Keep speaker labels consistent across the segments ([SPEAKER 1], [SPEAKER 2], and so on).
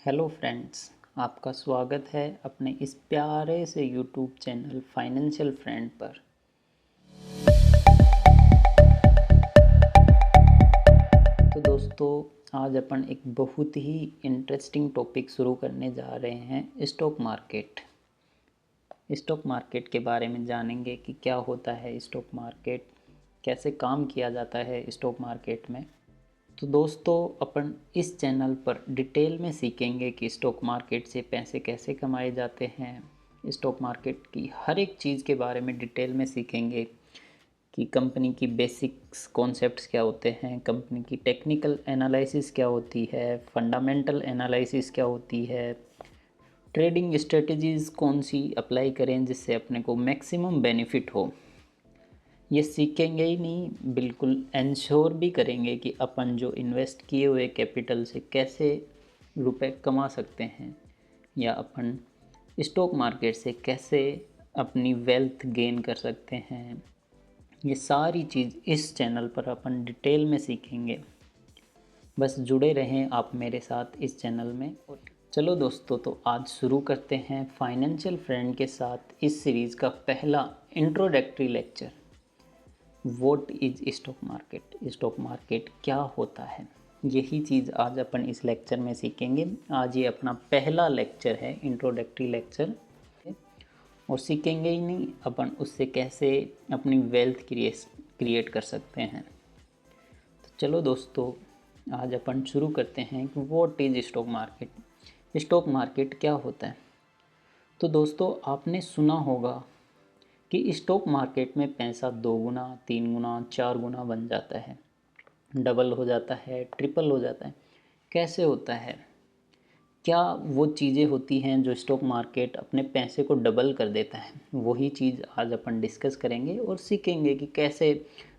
[SPEAKER 1] Hello friends, आपका स्वागत है अपने इस प्यारे से यूट्यूब चैनल फाइनेंशियल फ्रेंड पर। तो दोस्तों, आज अपन एक बहुत ही इंटरेस्टिंग टॉपिक शुरू करने जा रहे हैं, स्टॉक मार्केट। स्टॉक मार्केट के बारे में जानेंगे कि क्या होता है स्टॉक मार्केट, कैसे काम किया जाता है स्टॉक मार्केट में। तो दोस्तों, अपन इस चैनल पर डिटेल में सीखेंगे कि स्टॉक मार्केट से पैसे कैसे कमाए जाते हैं। स्टॉक मार्केट की हर एक चीज़ के बारे में डिटेल में सीखेंगे कि कंपनी की बेसिक्स कॉन्सेप्ट्स क्या होते हैं, कंपनी की टेक्निकल एनालिसिस क्या होती है, फंडामेंटल एनालिसिस क्या होती है, ट्रेडिंग स्ट्रेटजीज़ कौन सी अप्लाई करें जिससे अपने को मैक्सिमम बेनिफिट हो। ये सीखेंगे ही नहीं, बिल्कुल इंश्योर भी करेंगे कि अपन जो इन्वेस्ट किए हुए कैपिटल से कैसे रुपए कमा सकते हैं, या अपन स्टॉक मार्केट से कैसे अपनी वेल्थ गेन कर सकते हैं। ये सारी चीज़ इस चैनल पर अपन डिटेल में सीखेंगे। बस जुड़े रहें आप मेरे साथ इस चैनल में। चलो दोस्तों, तो आज शुरू करते हैं फाइनेंशियल फ्रेंड के साथ इस सीरीज़ का पहला introductory lecture. What is stock market, stock market क्या होता है, यही चीज़ आज अपन इस लेक्चर में सीखेंगे। आज ये अपना पहला लेक्चर है, इंट्रोडक्टरी लेक्चर। और सीखेंगे ही नहीं, अपन उससे कैसे अपनी वेल्थ क्रिएट कर सकते हैं। तो चलो दोस्तों, आज अपन शुरू करते हैं कि what is stock market. Stock market क्या होता है। तो दोस्तों, आपने सुना होगा कि स्टॉक मार्केट में पैसा 2 गुना 3 गुना 4 गुना बन जाता है, डबल हो जाता है, ट्रिपल हो जाता है। कैसे होता है, क्या वो चीज़ें होती हैं जो स्टॉक मार्केट अपने पैसे को डबल कर देता है। वही चीज़ आज अपन डिस्कस करेंगे और सीखेंगे कि कैसे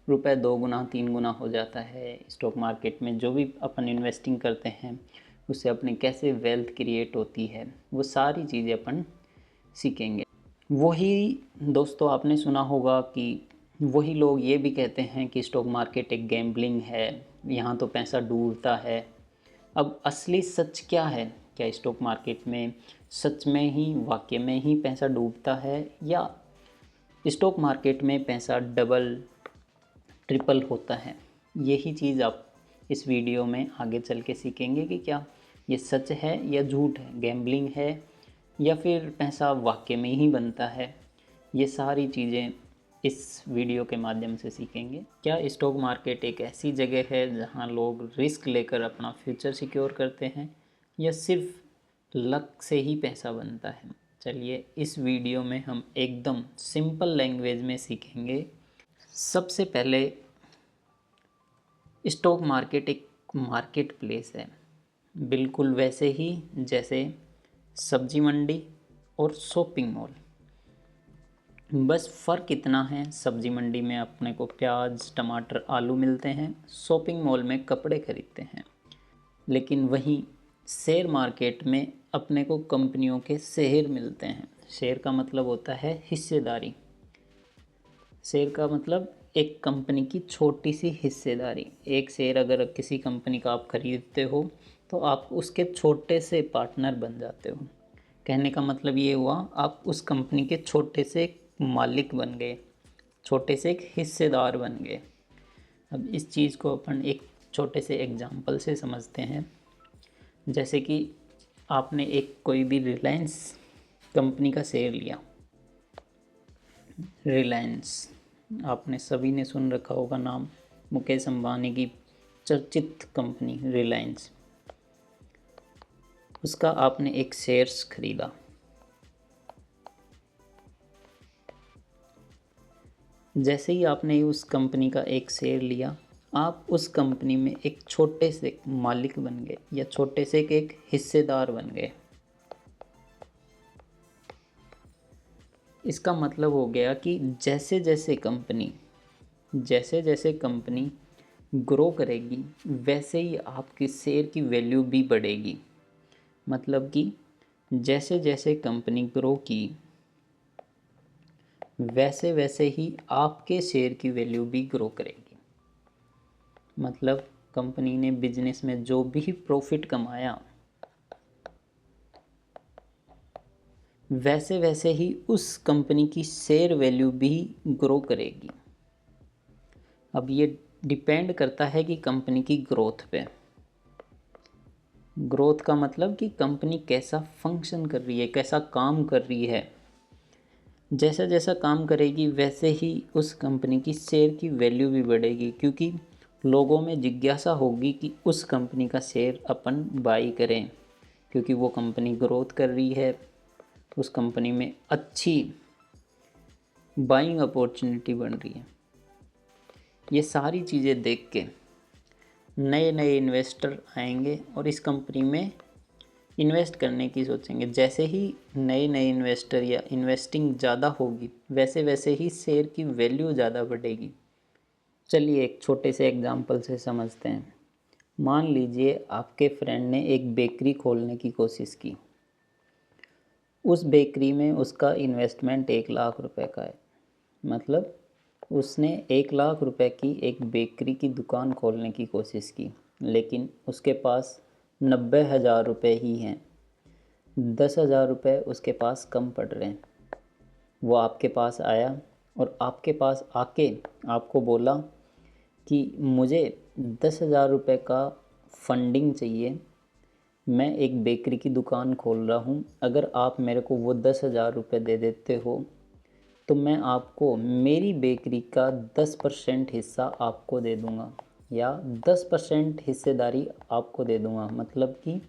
[SPEAKER 1] रुपए 2 गुना 3 गुना हो जाता है स्टॉक मार्केट में। जो भी अपन इन्वेस्टिंग करते हैं उससे अपनी कैसे वेल्थ क्रिएट होती है, वो सारी चीज़ें अपन सीखेंगे। वही दोस्तों, आपने सुना होगा कि वही लोग ये भी कहते हैं कि स्टॉक मार्केट एक गैम्बलिंग है, यहाँ तो पैसा डूबता है। अब असली सच क्या है, क्या स्टॉक मार्केट में सच में ही वाकई में ही पैसा डूबता है, या स्टॉक मार्केट में पैसा डबल ट्रिपल होता है। यही चीज़ आप इस वीडियो में आगे चल के सीखेंगे कि क्या ये सच है या झूठ है, गैम्बलिंग है या फिर पैसा वाकई में ही बनता है। ये सारी चीज़ें इस वीडियो के माध्यम से सीखेंगे। क्या स्टॉक मार्केट एक ऐसी जगह है जहां लोग रिस्क लेकर अपना फ्यूचर सिक्योर करते हैं, या सिर्फ लक से ही पैसा बनता है। चलिए, इस वीडियो में हम एकदम सिंपल लैंग्वेज में सीखेंगे। सबसे पहले, स्टॉक मार्केट एक मार्केट प्लेस है, बिल्कुल वैसे ही जैसे सब्जी मंडी और शॉपिंग मॉल। बस फ़र्क इतना है, सब्जी मंडी में अपने को प्याज टमाटर आलू मिलते हैं, शॉपिंग मॉल में कपड़े खरीदते हैं। लेकिन वहीं शेयर मार्केट में अपने को कंपनियों के शेयर मिलते हैं। शेयर का मतलब होता है हिस्सेदारी। शेयर का मतलब एक कंपनी की छोटी सी हिस्सेदारी। एक शेयर अगर किसी कंपनी का आप खरीदते हो तो आप उसके छोटे से पार्टनर बन जाते हो। कहने का मतलब ये हुआ, आप उस कंपनी के छोटे से एक मालिक बन गए, छोटे से एक हिस्सेदार बन गए। अब इस चीज़ को अपन एक छोटे से एग्जाम्पल से समझते हैं। जैसे कि आपने एक कोई भी रिलायंस कंपनी का शेयर लिया। रिलायंस, आपने सभी ने सुन रखा होगा नाम, मुकेश अंबानी की चर्चित कंपनी रिलायंस। उसका आपने एक शेयर्स खरीदा। जैसे ही आपने उस कंपनी का एक शेयर लिया, आप उस कंपनी में एक छोटे से मालिक बन गए, या छोटे से एक हिस्सेदार बन गए। इसका मतलब हो गया कि जैसे जैसे कंपनी ग्रो करेगी, वैसे ही आपकी शेयर की वैल्यू भी बढ़ेगी। मतलब कि जैसे जैसे कंपनी ग्रो की, वैसे वैसे ही आपके शेयर की वैल्यू भी ग्रो करेगी। मतलब कंपनी ने बिजनेस में जो भी प्रॉफिट कमाया, वैसे वैसे ही उस कंपनी की शेयर वैल्यू भी ग्रो करेगी। अब ये डिपेंड करता है कि कंपनी की ग्रोथ पे। ग्रोथ का मतलब कि कंपनी कैसा फंक्शन कर रही है, कैसा काम कर रही है। जैसा जैसा काम करेगी वैसे ही उस कंपनी की शेयर की वैल्यू भी बढ़ेगी, क्योंकि लोगों में जिज्ञासा होगी कि उस कंपनी का शेयर अपन बाई करें, क्योंकि वो कंपनी ग्रोथ कर रही है, उस कंपनी में अच्छी बाइंग अपॉर्चुनिटी बन रही है। ये सारी चीज़ें देख के नए नए इन्वेस्टर आएंगे और इस कंपनी में इन्वेस्ट करने की सोचेंगे। जैसे ही नए नए इन्वेस्टर या इन्वेस्टिंग ज़्यादा होगी वैसे वैसे ही शेयर की वैल्यू ज़्यादा बढ़ेगी। चलिए एक छोटे से एग्जांपल से समझते हैं। मान लीजिए आपके फ्रेंड ने एक बेकरी खोलने की कोशिश की। उस बेकरी में उसका इन्वेस्टमेंट 1 लाख रुपए का है। मतलब उसने 1 लाख रुपए की एक बेकरी की दुकान खोलने की कोशिश की, लेकिन उसके पास 90,000 रुपये ही हैं। 10,000 रुपये उसके पास कम पड़ रहे हैं। वो आपके पास आया और आपके पास आके आपको बोला कि मुझे 10,000 रुपये का फंडिंग चाहिए, मैं एक बेकरी की दुकान खोल रहा हूँ, अगर आप मेरे को वो 10,000 रुपये दे देते हो तो मैं आपको मेरी बेकरी का 10% हिस्सा आपको दे दूँगा, या 10% हिस्सेदारी आपको दे दूँगा। मतलब कि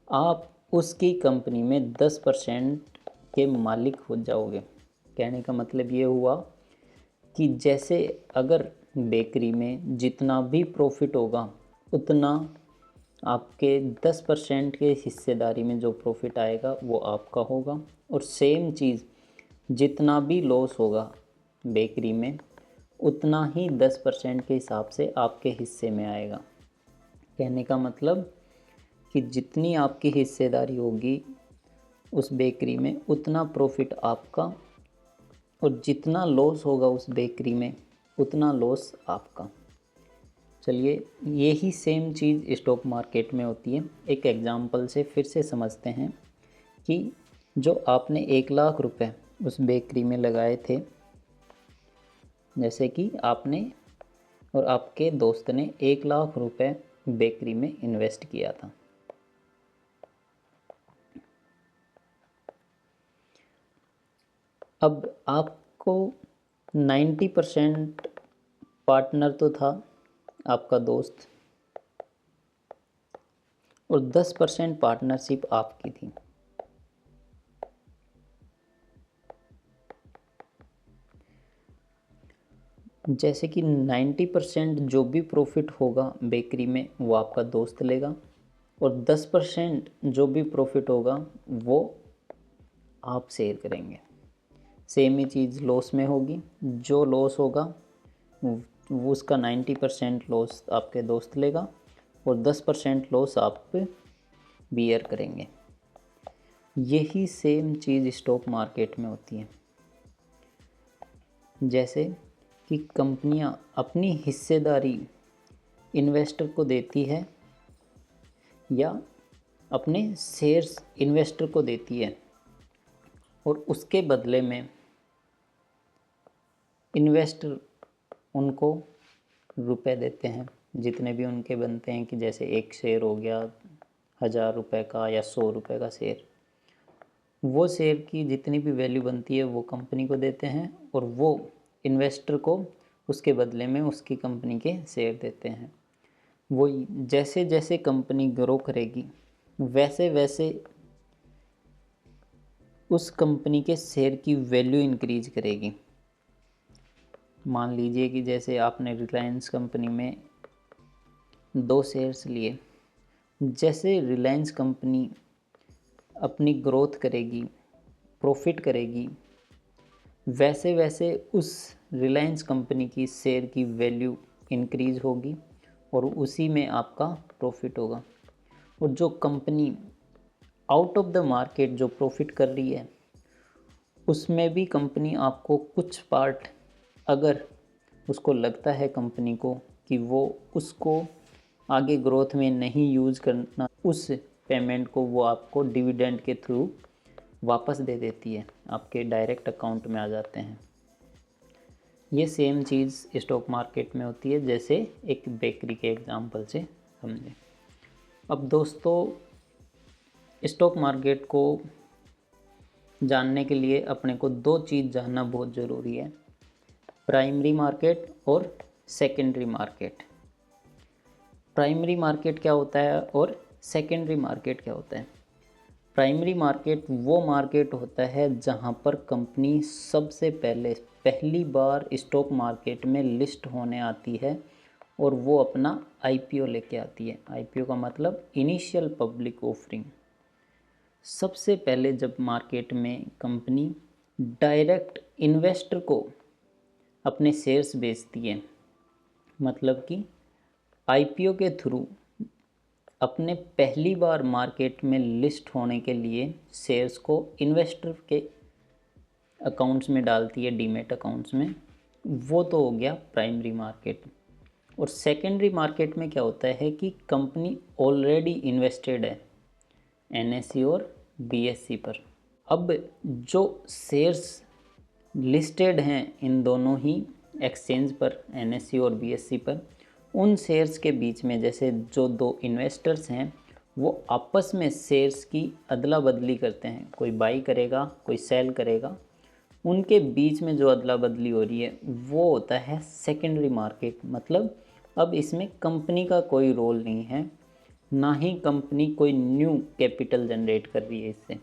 [SPEAKER 1] आप उसकी कंपनी में 10% के मालिक हो जाओगे। कहने का मतलब ये हुआ कि जैसे अगर बेकरी में जितना भी प्रॉफिट होगा उतना आपके 10% के हिस्सेदारी में जो प्रॉफिट आएगा वो आपका होगा, और सेम चीज़ जितना भी लॉस होगा बेकरी में उतना ही 10% के हिसाब से आपके हिस्से में आएगा। कहने का मतलब कि जितनी आपकी हिस्सेदारी होगी उस बेकरी में उतना प्रॉफिट आपका, और जितना लॉस होगा उस बेकरी में उतना लॉस आपका। चलिए यही सेम चीज़ स्टॉक मार्केट में होती है। एक एग्जांपल से फिर से समझते हैं कि जो आपने 1 लाख रुपए उस बेकरी में लगाए थे, जैसे कि आपने और आपके दोस्त ने 1 लाख रुपए बेकरी में इन्वेस्ट किया था। अब आपको 90% पार्टनर तो था आपका दोस्त, और 10% पार्टनरशिप आपकी थी। जैसे कि 90% जो भी प्रॉफिट होगा बेकरी में वो आपका दोस्त लेगा, और 10% जो भी प्रॉफिट होगा वो आप शेयर करेंगे। सेम ही चीज़ लॉस में होगी। जो लॉस होगा वो उसका 90% लॉस आपके दोस्त लेगा और 10% लॉस आप बियर करेंगे। यही सेम चीज़ स्टॉक मार्केट में होती है। जैसे कि कंपनियां अपनी हिस्सेदारी इन्वेस्टर को देती है या अपने शेयर्स इन्वेस्टर को देती है, और उसके बदले में इन्वेस्टर उनको रुपए देते हैं जितने भी उनके बनते हैं। कि जैसे एक शेयर हो गया 1,000 रुपये का या 100 रुपये का शेयर, वो शेयर की जितनी भी वैल्यू बनती है वो कंपनी को देते हैं, और वो इन्वेस्टर को उसके बदले में उसकी कंपनी के शेयर देते हैं। वो जैसे जैसे कंपनी ग्रो करेगी वैसे वैसे उस कंपनी के शेयर की वैल्यू इंक्रीज करेगी। मान लीजिए कि जैसे आपने रिलायंस कंपनी में 2 शेयर्स लिए। जैसे रिलायंस कंपनी अपनी ग्रोथ करेगी, प्रॉफिट करेगी, वैसे वैसे उस रिलायंस कंपनी की शेयर की वैल्यू इंक्रीज होगी और उसी में आपका प्रॉफिट होगा। और जो company out of the market जो प्रॉफिट कर रही है उसमें भी कंपनी आपको कुछ पार्ट, अगर उसको लगता है कंपनी को कि वो उसको आगे ग्रोथ में नहीं यूज़ करना, उस पेमेंट को वो आपको डिविडेंड के थ्रू वापस दे देती है, आपके डायरेक्ट अकाउंट में आ जाते हैं। ये सेम चीज़ स्टॉक मार्केट में होती है, जैसे एक बेकरी के एग्जांपल से समझें। अब दोस्तों, स्टॉक मार्केट को जानने के लिए अपने को दो चीज़ जानना बहुत ज़रूरी है, प्राइमरी मार्केट और सेकेंडरी मार्केट। प्राइमरी मार्केट क्या होता है और सेकेंडरी मार्केट क्या होता है? प्राइमरी मार्केट वो मार्केट होता है जहां पर कंपनी सबसे पहली बार स्टॉक मार्केट में लिस्ट होने आती है और वो अपना आईपीओ लेके आती है। आईपीओ का मतलब इनिशियल पब्लिक ऑफरिंग। सबसे पहले जब मार्केट में कंपनी डायरेक्ट इन्वेस्टर को अपने शेयर्स बेचती है, मतलब कि आईपीओ के थ्रू अपने पहली बार मार्केट में लिस्ट होने के लिए शेयर्स को इन्वेस्टर के अकाउंट्स में डालती है, डीमैट अकाउंट्स में, वो तो हो गया प्राइमरी मार्केट। और सेकेंडरी मार्केट में क्या होता है कि कंपनी ऑलरेडी इन्वेस्टेड है एनएसई और बीएसई पर। अब जो शेयर्स लिस्टेड हैं इन दोनों ही एक्सचेंज पर, एनएसई और बीएसई पर, उन शेयर्स के बीच में जैसे जो दो इन्वेस्टर्स हैं वो आपस में शेयर्स की अदला बदली करते हैं, कोई बाई करेगा कोई सेल करेगा, उनके बीच में जो अदला बदली हो रही है वो होता है सेकेंडरी मार्केट। मतलब अब इसमें कंपनी का कोई रोल नहीं है, ना ही कंपनी कोई न्यू कैपिटल जनरेट कर रही है इससे।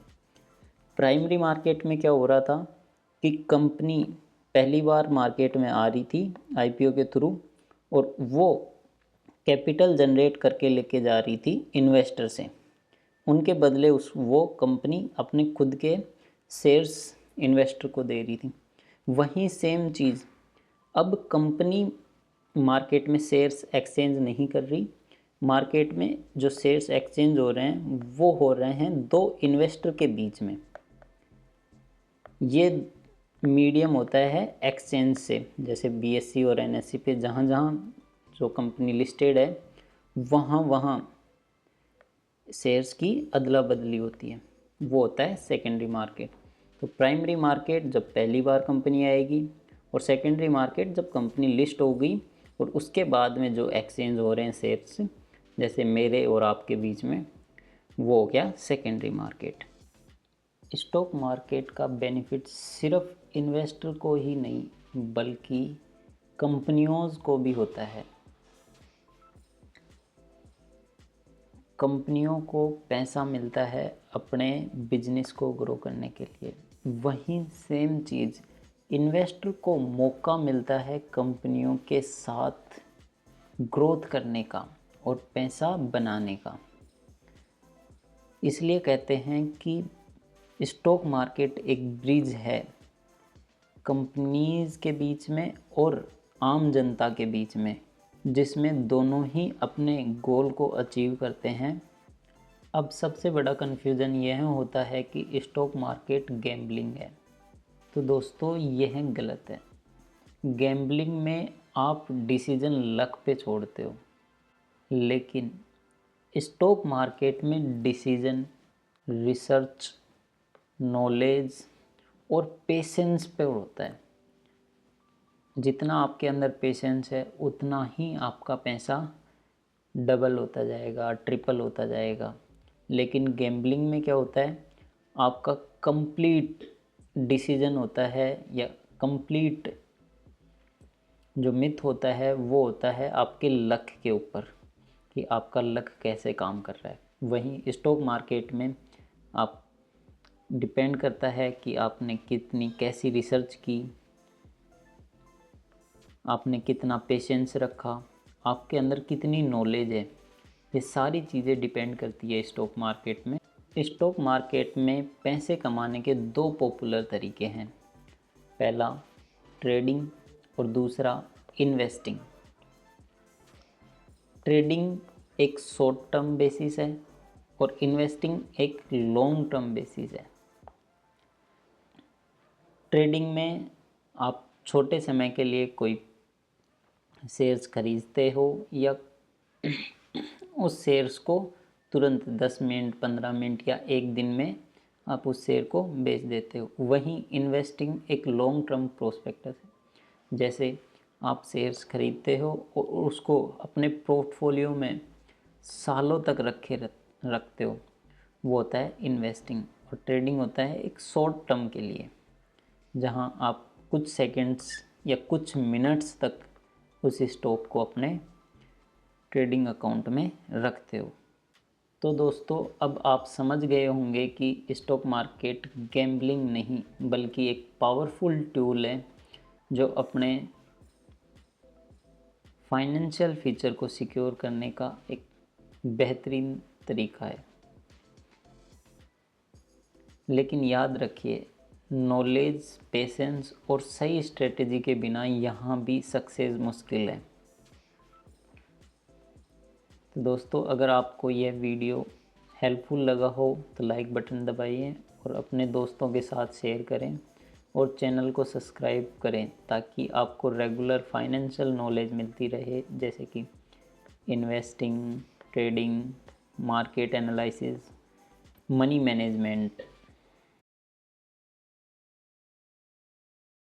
[SPEAKER 1] प्राइमरी मार्केट में क्या हो रहा था कि कंपनी पहली बार मार्केट में आ रही थी आईपीओ के थ्रू और वो कैपिटल जनरेट करके लेके जा रही थी इन्वेस्टर से, उनके बदले वो कंपनी अपने खुद के शेयर्स इन्वेस्टर को दे रही थी। वहीं सेम चीज़ अब कंपनी मार्केट में शेयर्स एक्सचेंज नहीं कर रही, मार्केट में जो शेयर्स एक्सचेंज हो रहे हैं वो हो रहे हैं दो इन्वेस्टर के बीच में। ये मीडियम होता है एक्सचेंज से, जैसे बीएसई और एनएसई पे जहाँ जहाँ जो कंपनी लिस्टेड है वहाँ वहाँ शेयर्स की अदला बदली होती है, वो होता है सेकेंडरी मार्केट। तो प्राइमरी मार्केट जब पहली बार कंपनी आएगी और सेकेंडरी मार्केट जब कंपनी लिस्ट हो गई और उसके बाद में जो एक्सचेंज हो रहे हैं शेयर्स, जैसे मेरे और आपके बीच में, वो हो गया सेकेंडरी मार्केट। स्टॉक मार्केट का बेनिफिट सिर्फ इन्वेस्टर को ही नहीं बल्कि कंपनियों को भी होता है। कंपनियों को पैसा मिलता है अपने बिजनेस को ग्रो करने के लिए। वहीं सेम चीज़ इन्वेस्टर को मौका मिलता है कंपनियों के साथ ग्रोथ करने का और पैसा बनाने का। इसलिए कहते हैं कि स्टॉक मार्केट एक ब्रिज है कंपनीज के बीच में और आम जनता के बीच में, जिसमें दोनों ही अपने गोल को अचीव करते हैं। अब सबसे बड़ा कन्फ्यूज़न यह होता है कि स्टॉक मार्केट गैम्बलिंग है। तो दोस्तों यह गलत है। गैम्बलिंग में आप डिसीजन लक पे छोड़ते हो, लेकिन स्टॉक मार्केट में डिसीजन रिसर्च, नॉलेज और पेशेंस पे होता है। जितना आपके अंदर पेशेंस है उतना ही आपका पैसा डबल होता जाएगा, ट्रिपल होता जाएगा। लेकिन गैम्बलिंग में क्या होता है, आपका कंप्लीट डिसीजन होता है या कंप्लीट जो मिथ होता है वो होता है आपके लक के ऊपर कि आपका लक कैसे काम कर रहा है। वहीं स्टॉक मार्केट में आप डिपेंड करता है कि आपने कितनी कैसी रिसर्च की, आपने कितना पेशेंस रखा, आपके अंदर कितनी नॉलेज है। ये सारी चीज़ें डिपेंड करती है स्टॉक मार्केट में। स्टॉक मार्केट में पैसे कमाने के दो पॉपुलर तरीके हैं, पहला ट्रेडिंग और दूसरा इन्वेस्टिंग। ट्रेडिंग एक शॉर्ट टर्म बेसिस है और इन्वेस्टिंग एक लॉन्ग टर्म बेसिस है। ट्रेडिंग में आप छोटे समय के लिए कोई शेयर्स खरीदते हो या उस शेयर्स को तुरंत 10 मिनट, 15 मिनट या एक दिन में आप उस शेयर को बेच देते हो। वहीं इन्वेस्टिंग एक लॉन्ग टर्म प्रोस्पेक्टस है। जैसे आप शेयर्स खरीदते हो और उसको अपने पोर्टफोलियो में सालों तक रखते हो, वो होता है इन्वेस्टिंग। और ट्रेडिंग होता है एक शॉर्ट टर्म के लिए, जहां आप कुछ सेकंड्स या कुछ मिनट्स तक उस स्टॉक को अपने ट्रेडिंग अकाउंट में रखते हो। तो दोस्तों, अब आप समझ गए होंगे कि स्टॉक मार्केट गैम्बलिंग नहीं बल्कि एक पावरफुल टूल है जो अपने फाइनेंशियल फ्यूचर को सिक्योर करने का एक बेहतरीन तरीका है। लेकिन याद रखिए, नॉलेज, पेशेंस और सही स्ट्रेटेजी के बिना यहाँ भी सक्सेस मुश्किल है। तो दोस्तों, अगर आपको यह वीडियो हेल्पफुल लगा हो तो लाइक बटन दबाइए और अपने दोस्तों के साथ शेयर करें और चैनल को सब्सक्राइब करें ताकि आपको रेगुलर फाइनेंशियल नॉलेज मिलती रहे, जैसे कि investing, trading, market analysis, money management.